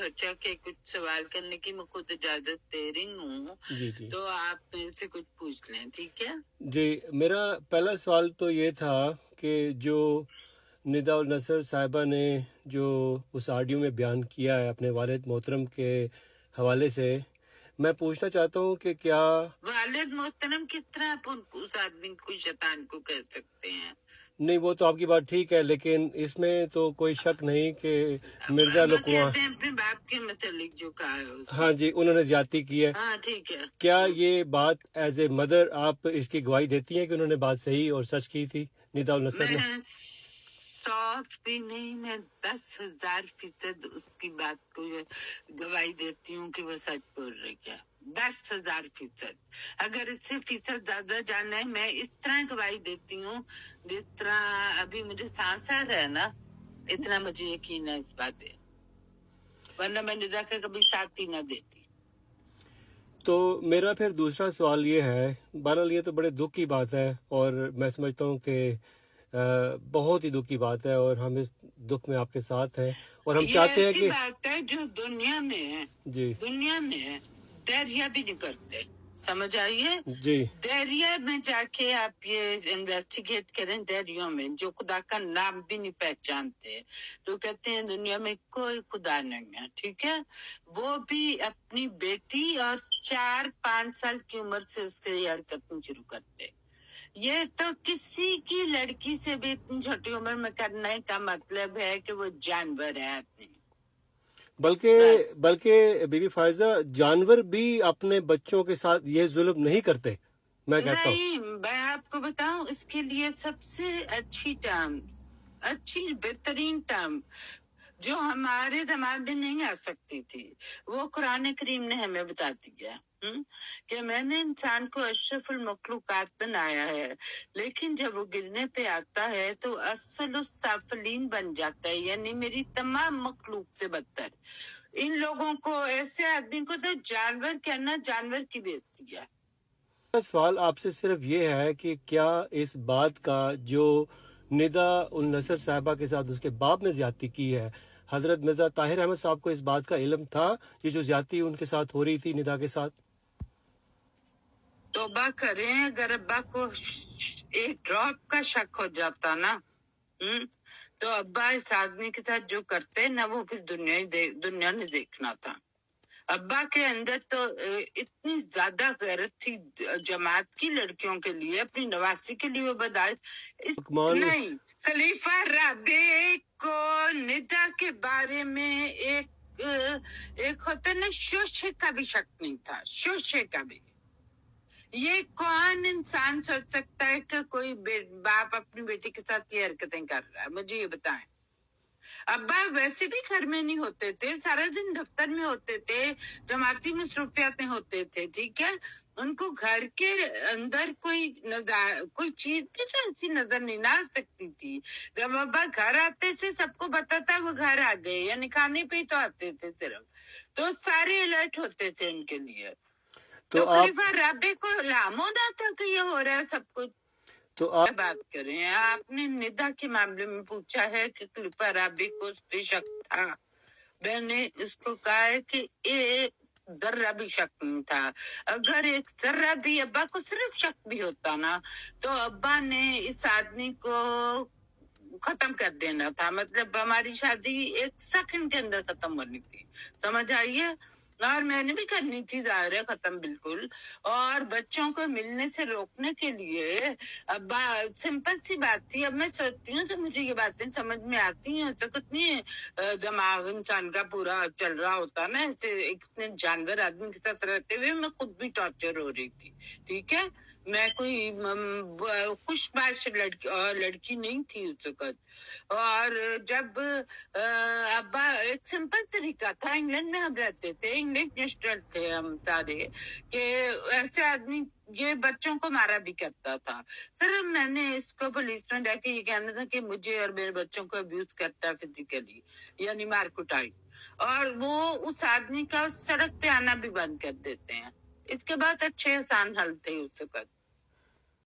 سوچا کہ کچھ سوال کرنے کی میں خود اجازت دے رہی ہوں، جی جی تو آپ میرے سے کچھ پوچھ لیں، ٹھیک ہے؟ جی، میرا پہلا سوال تو یہ تھا کہ جو ندا النصر صاحبہ نے جو اس آڈیو میں بیان کیا ہے اپنے والد محترم کے حوالے سے، میں پوچھنا چاہتا ہوں کہ کیا والد محترم کس طرح آپ اس آدمی کو شیطان کو کہہ سکتے ہیں؟ نہیں، وہ تو آپ کی بات ٹھیک ہے، لیکن اس میں تو کوئی شک نہیں کہ مرزا وہ لکواں، کہتے ہیں اپنے باپ کے متعلق جو کہا ہے اس ہاں نے۔ جی، انہوں نے زیادتی کی ہے. ہاں ٹھیک ہے۔ کیا یہ بات ایز اے مدر آپ اس کی گواہی دیتی ہیں کہ انہوں نے بات صحیح اور سچ کی تھی ندا النصر نے؟ میں 100 بھی نہیں، میں 10,000% اس کی بات کو گواہی دیتی ہوں کہ وہ سچ بول رہی ہے۔ 10,000%۔ اگر اس سے فیصد زیادہ جانا ہے، میں اس طرح گواہی دیتی ہوں جس طرح ابھی مجھے سانس آ رہا ہے نا، اتنا مجھے یقین ہے اس بات پہ، ورنہ میں ندا کا کبھی ساتھ ہی نہ دیتی۔ تو میرا پھر دوسرا سوال یہ ہے، بہرحال یہ تو بڑے دکھ کی بات ہے اور میں سمجھتا ہوں کہ بہت ہی دکھ کی بات ہے اور ہم اس دکھ میں آپ کے ساتھ ہیں اور ہم یہ چاہتے ہیں ایسی کہ بات ہے جو دنیا میں ہے، جی دنیا میں ہے، دریا بھی نہیں کرتے، سمجھ آئیے؟ جی دریا میں جا کے آپ یہ انویسٹیگیٹ کریں، دریوں میں جو خدا کا نام بھی نہیں پہچانتے، تو کہتے ہیں دنیا میں کوئی خدا نہیں ہے، ٹھیک ہے؟ وہ بھی اپنی بیٹی اور 4-5 سال کی عمر سے اس کے یہ حرکتیں شروع کرتے۔ یہ تو کسی کی لڑکی سے بھی اتنی چھوٹی عمر میں کرنے کا مطلب ہے کہ وہ جانور ہے آدمی، بس۔ بلکہ بی بی فائزہ، جانور بھی اپنے بچوں کے ساتھ یہ ظلم نہیں کرتے، میں کہتا ہوں۔ نہیں، میں آپ کو بتاؤں اس کے لیے سب سے اچھی بہترین ٹرم جو ہمارے دماغ میں نہیں آ سکتی تھی، وہ قرآن کریم نے ہمیں بتا دیا کہ میں نے انسان کو اشرف المخلوقات بنایا ہے، لیکن جب وہ گرنے پہ آتا ہے تو اصل السافلین بن جاتا ہے، یعنی میری تمام مخلوق سے بدتر۔ ان لوگوں کو، ایسے آدمی کو تو جانور کہنا جانور کی بےعزتی ہے۔ میرا سوال آپ سے صرف یہ ہے کہ کیا اس بات کا جو ندا النصر صاحبہ کے ساتھ اس کے باپ نے زیادتی کی ہے، حضرت مرزا طاہر احمد صاحب کو اس بات کا علم تھا، یہ جو زیادتی ان کے ساتھ ہو رہی تھی ندا کے ساتھ؟ توبہ کریں، اگر ابا کو ایک ڈراپ کا شک ہو جاتا نا تو ابا اس آدمی کے ساتھ جو کرتے نا، وہ پھر دنیا نے دیکھنا تھا۔ ابا کے اندر تو اتنی زیادہ غیرت تھی جماعت کی لڑکیوں کے لیے، اپنی نواسی کے لیے وہ حکمان نہیں، خلیفہ رابع کو ندا کے بارے میں ایک ہوتا نا شوشے کا بھی شک نہیں تھا، شوشے کا بھی۔ یہ کون انسان سوچ سکتا ہے کہ کوئی باپ اپنی بیٹی کے ساتھ یہ حرکتیں کر رہا ہے؟ مجھے یہ بتائیں۔ ابا ویسے بھی گھر میں نہیں ہوتے تھے، سارا دن دفتر میں ہوتے تھے، جماعتی مصروفیات میں ہوتے تھے، ٹھیک ہے؟ ان کو گھر کے اندر کوئی چیز بھی تو ایسی نظر نہیں نہ آ سکتی تھی۔ جب ابا گھر آتے تھے سب کو پتا تھا وہ گھر آ گئے، یعنی کھانے پہ ہی تو آتے تھے صرف، تو سارے الرٹ ہوتے تھے ان کے لیے۔ تو خلیفہ رابع کو الہام ہونا تھا کہ یہ ہو رہا ہے سب کچھ۔ تو آپ بات کریں، آپ نے ندا کے معاملے میں پوچھا ہے کہ خلیفہ رابع کو اس پہ شک تھا، میں نے اس کو کہا ہے کہ ایک ذرہ بھی شک نہیں تھا۔ اگر ایک ذرہ بھی ابا کو صرف شک بھی ہوتا نا، تو ابا نے اس آدمی کو ختم کر دینا تھا، مطلب ہماری شادی 1 سیکنڈ کے اندر ختم ہونی تھی، سمجھ آئیے؟ اور میں نے بھی کرنی تھی، ظاہر ہے، ختم بالکل۔ اور بچوں کو ملنے سے روکنے کے لیے ابا سمپل سی بات تھی۔ اب میں سوچتی ہوں تو مجھے یہ باتیں سمجھ میں آتی ہیں، ایسا کچھ نہیں ہے دماغ انسان کا پورا چل رہا ہوتا نا، ایسے اتنے جانور آدمی کے ساتھ رہتے ہوئے میں خود بھی ٹارچر ہو رہی تھی، ٹھیک ہے؟ میں کوئی خوش باش لڑکی نہیں تھی اس وقت۔ اور جب ابا ایک سمپل طریقہ تھا، انگلینڈ میں ہم رہتے تھے، انگلش نیشنل تھے ہم سارے، کہ ایسے آدمی یہ بچوں کو مارا بھی کرتا تھا۔ صرف میں نے اس کو پولیس میں جا کے یہ کہنا تھا کہ مجھے اور میرے بچوں کو ابیوز کرتا ہے فزیکلی، یعنی مار کٹائی، اور وہ اس آدمی کا سڑک پہ آنا بھی بند کر دیتے ہیں۔ اس کے بعد اچھے آسان حل تھے اس وقت۔